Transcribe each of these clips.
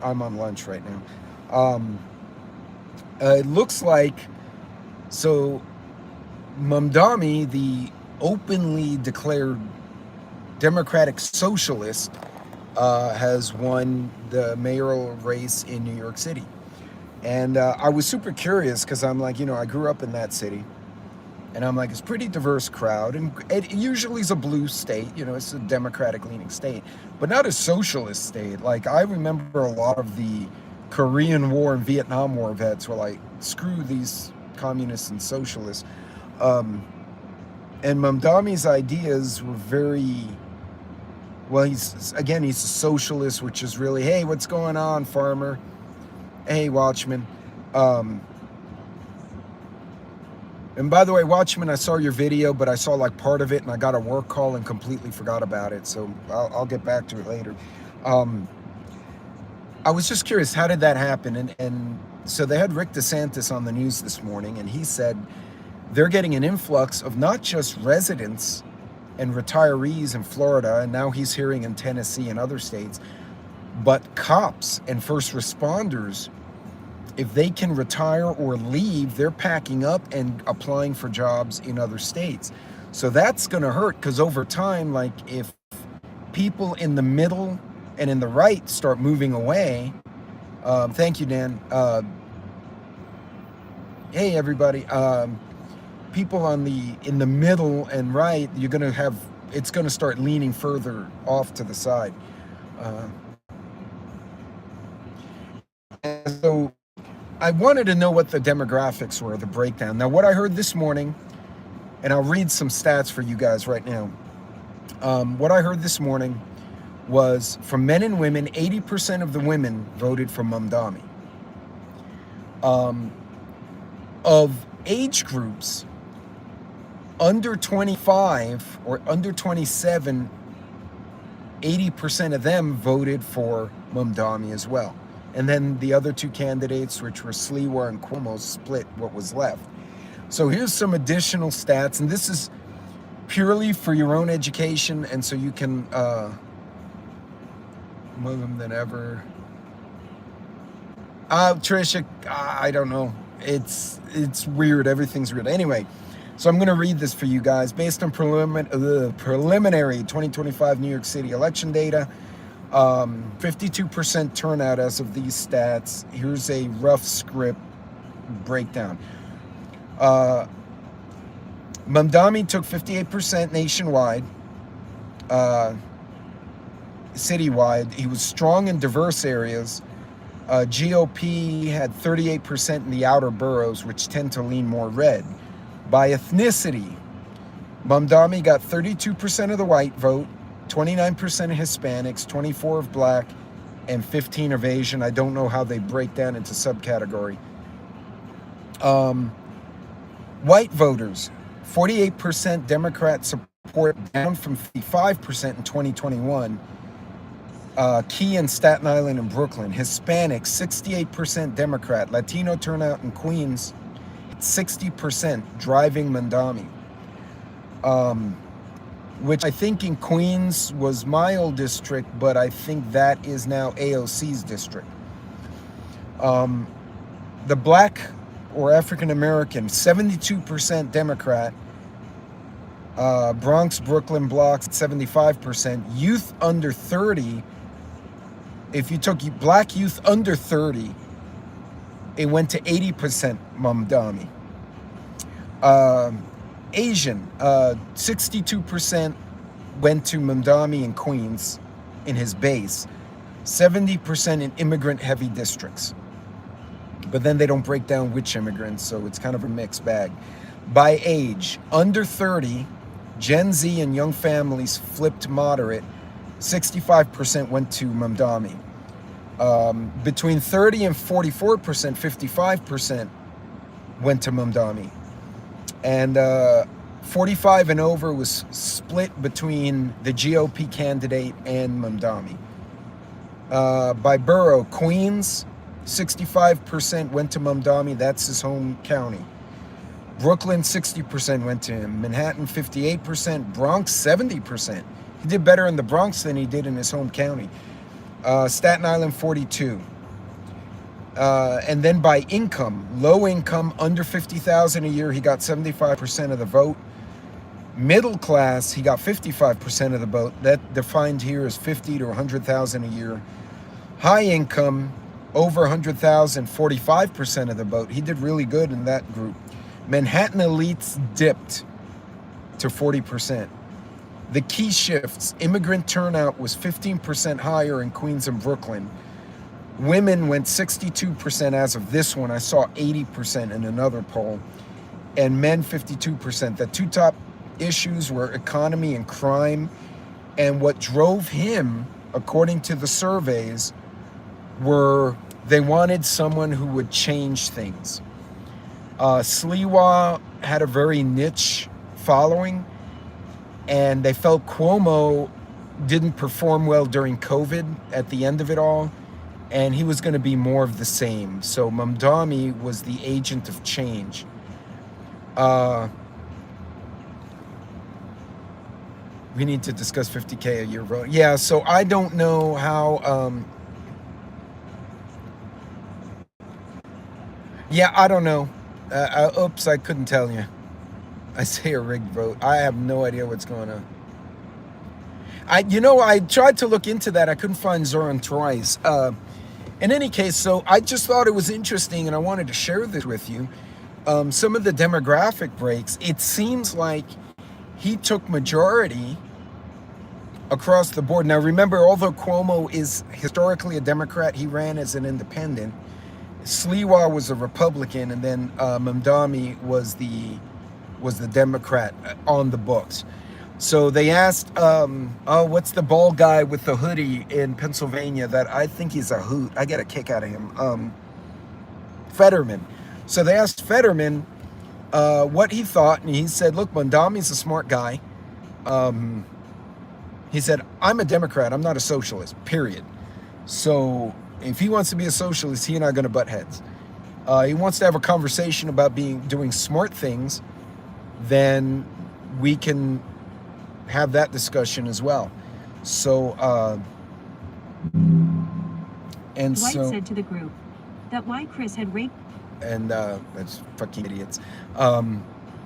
I'm on lunch right now. It looks like, so Mamdani, the openly declared Democratic socialist, has won the mayoral race in New York City. And I was super curious because I'm like, I grew up in that city. And I'm like, it's a pretty diverse crowd. And it usually is a blue state, it's a Democratic leaning state, but not a socialist state. Like, I remember a lot of the Korean War and Vietnam War vets were like, screw these communists and socialists. And Mamdani's ideas were very, well, he's a socialist, which is really, hey, what's going on, farmer? Hey, Watchman. And by the way, Watchman, I saw your video, but I saw like part of it and I got a work call and completely forgot about it. So I'll get back to it later. I was just curious, how did that happen? And so they had Rick DeSantis on the news this morning, and he said they're getting an influx of not just residents and retirees in Florida, and now he's hearing in Tennessee and other states, but cops and first responders. If they can retire or leave, they're packing up and applying for jobs in other states. So that's going to hurt, because over time, like, if people in the middle and in the right start moving away, thank you, Dan. Hey, everybody. People in the middle and right, you're going to have, it's going to start leaning further off to the side. And so I wanted to know what the demographics were, the breakdown. Now, what I heard this morning, and I'll read some stats for you guys right now. What I heard this morning was, from men and women, 80% of the women voted for Mamdani. Of age groups, under 25 or under 27, 80% of them voted for Mamdani as well. And then the other two candidates, which were Sliwa and Cuomo, split what was left. So here's some additional stats, and this is purely for your own education, and so you can, more of them than ever. Trisha, I don't know. It's weird. Everything's weird. Anyway, so I'm going to read this for you guys. Based on preliminary 2025 New York City election data, 52% turnout as of these stats. Here's a rough script breakdown. Mamdani took 58% nationwide, citywide. He was strong in diverse areas. GOP had 38% in the outer boroughs, which tend to lean more red. By ethnicity, Mamdani got 32% of the white vote, 29% of Hispanics, 24% of black, and 15% of Asian. I don't know how they break down into subcategory. White voters, 48% Democrat support, down from 55% in 2021. Key in Staten Island and Brooklyn. Hispanics, 68% Democrat. Latino turnout in Queens, 60%, driving Mamdani. Which I think in Queens was my old district, but I think that is now AOC's district. The black or African American, 72% Democrat. Bronx, Brooklyn blocks, 75%. Youth under 30, if you took black youth under 30, it went to 80% Mamdani. Asian, 62% went to Mamdani in Queens in his base, 70% in immigrant-heavy districts. But then they don't break down which immigrants, so it's kind of a mixed bag. By age, under 30, Gen Z and young families flipped moderate, 65% went to Mamdani. Between 30 and 44%, 55% went to Mamdani. And 45 and over was split between the GOP candidate and Mamdani. By borough, Queens, 65% went to Mamdani. That's his home county. Brooklyn, 60% went to him. Manhattan, 58%. Bronx, 70%. He did better in the Bronx than he did in his home county. Staten Island, 42%. And then by income, low income, under 50,000 a year, he got 75% of the vote. Middle class, he got 55% of the vote. That defined here as 50 to 100,000 a year. High income, over 100,000, 45% of the vote. He did really good in that group. Manhattan elites dipped to 40%. The key shifts, immigrant turnout was 15% higher in Queens and Brooklyn. Women went 62% as of this one. I saw 80% in another poll. And men 52%. The two top issues were economy and crime. And what drove him, according to the surveys, were they wanted someone who would change things. Sliwa had a very niche following, and they felt Cuomo didn't perform well during COVID at the end of it all, and he was going to be more of the same. So Mamdani was the agent of change. We need to discuss 50K a year vote. Yeah, so I don't know how... yeah, I don't know. Oops, I couldn't tell you. I say a rigged vote. I have no idea what's going on. I tried to look into that. I couldn't find Zoran twice. In any case, so I just thought it was interesting, and I wanted to share this with you. Some of the demographic breaks. It seems like he took majority across the board. Now, remember, although Cuomo is historically a Democrat, he ran as an independent. Sliwa was a Republican, and then Mamdani was the Democrat on the books. So they asked, what's the bald guy with the hoodie in Pennsylvania that I think he's a hoot? I get a kick out of him. Fetterman. So they asked Fetterman what he thought, and he said, look, Mamdani's a smart guy. He said, I'm a Democrat. I'm not a socialist, period. So if he wants to be a socialist, he and I are going to butt heads. He wants to have a conversation about doing smart things, then we can have that discussion as well. So, and Dwight so said to the group that why Chris had raped. And that's fucking idiots. In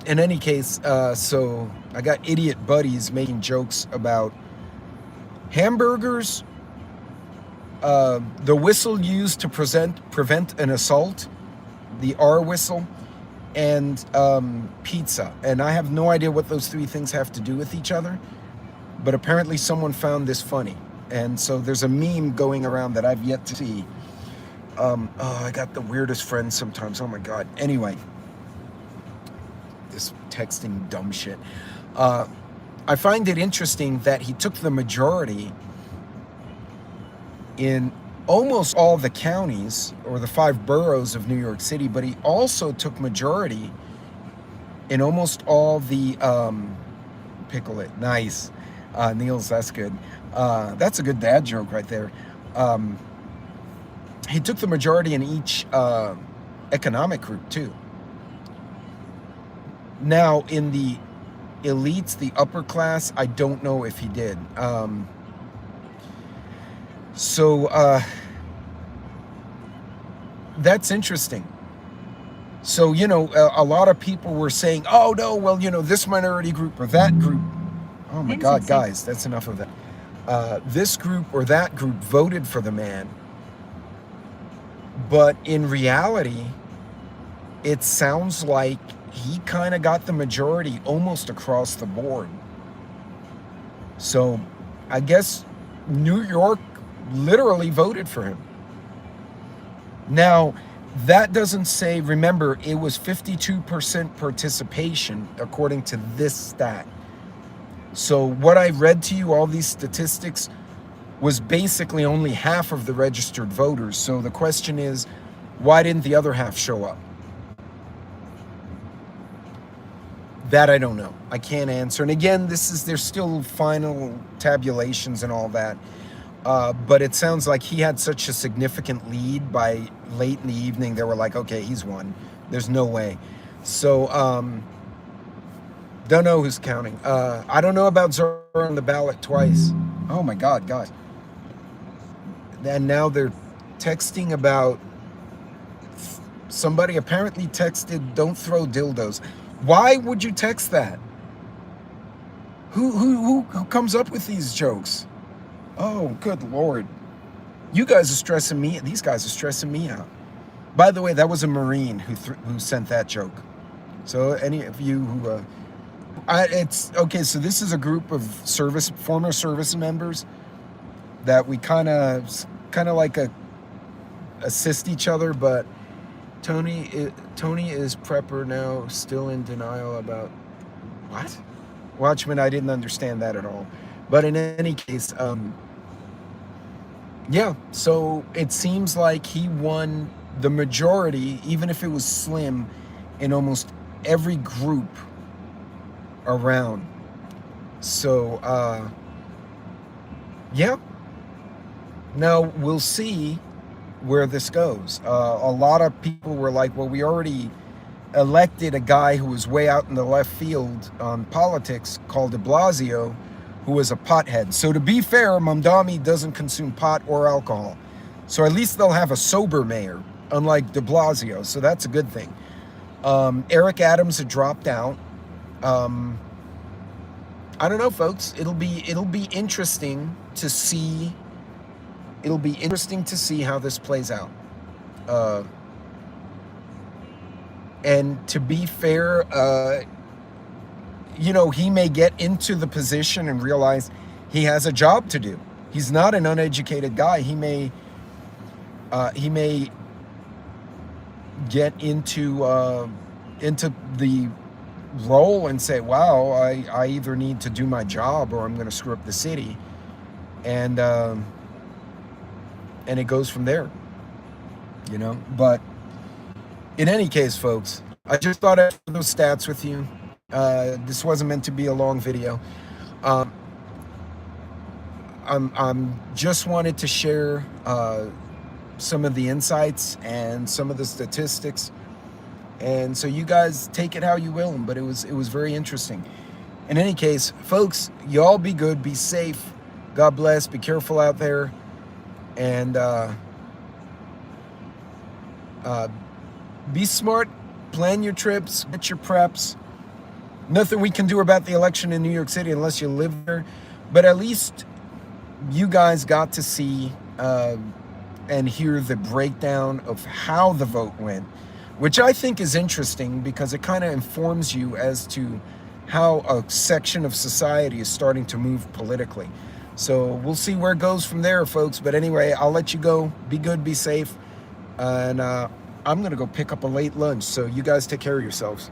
any case, so I got idiot buddies making jokes about hamburgers. The whistle used to prevent an assault, the R whistle, and pizza. And I have no idea what those three things have to do with each other, but apparently someone found this funny. And so there's a meme going around that I've yet to see. I got the weirdest friends sometimes. Oh my God. Anyway, this texting dumb shit. I find it interesting that he took the majority in almost all the counties or the 5 boroughs of New York City, but he also took majority in almost all the pickle it. Nice. Niels, that's good. That's a good dad joke right there. He took the majority in each economic group too. Now in the elites, the upper class, I don't know if he did. That's interesting. So, a lot of people were saying, oh no, well, this minority group or that group. Oh my God, guys, that's enough of that. This group or that group voted for the man. But in reality, it sounds like he kind of got the majority almost across the board. So I guess New York literally voted for him. Now, that doesn't say, remember, it was 52% participation according to this stat. So what I read to you, all these statistics, was basically only half of the registered voters. So the question is, why didn't the other half show up? That I don't know. I can't answer. And again, there's still final tabulations and all that. But it sounds like he had such a significant lead by late in the evening. They were like, okay, he's won. There's no way. So, don't know who's counting. I don't know about Zora on the ballot twice. Oh my God, guys. And now they're texting about Somebody apparently texted, "Don't throw dildos." Why would you text that? Who comes up with these jokes? Oh, good Lord. You guys are stressing me. These guys are stressing me out. By the way, that was a Marine who sent that joke. So any of you who, it's okay. So this is a group of former service members that we kind of like assist each other. But Tony is prepper now, still in denial about what? Watchman, I didn't understand that at all. But in any case, yeah, so it seems like he won the majority, even if it was slim, in almost every group around. So, yeah. Now, we'll see where this goes. A lot of people were like, well, we already elected a guy who was way out in the left field on politics called de Blasio, who was a pothead. So to be fair, Mamdani doesn't consume pot or alcohol. So at least they'll have a sober mayor, unlike de Blasio. So that's a good thing. Eric Adams had dropped out. I don't know, folks. It'll be interesting to see. It'll be interesting to see how this plays out. And to be fair, you know, he may get into the position and realize he has a job to do. He's not an uneducated guy. He may get into the role and say, wow, I either need to do my job or I'm going to screw up the city. And it goes from there, you know. But in any case, folks, I just thought I'd share those stats with you. This wasn't meant to be a long video. I'm just wanted to share some of the insights and some of the statistics, and so you guys take it how you will. But it was very interesting. In any case, folks, y'all be good, be safe, God bless, be careful out there, and be smart, plan your trips, get your preps. Nothing we can do about the election in New York City unless you live there, but at least you guys got to see and hear the breakdown of how the vote went, which I think is interesting because it kind of informs you as to how a section of society is starting to move politically. So we'll see where it goes from there, folks. But anyway, I'll let you go. Be good, be safe, and I'm gonna go pick up a late lunch. So you guys take care of yourselves.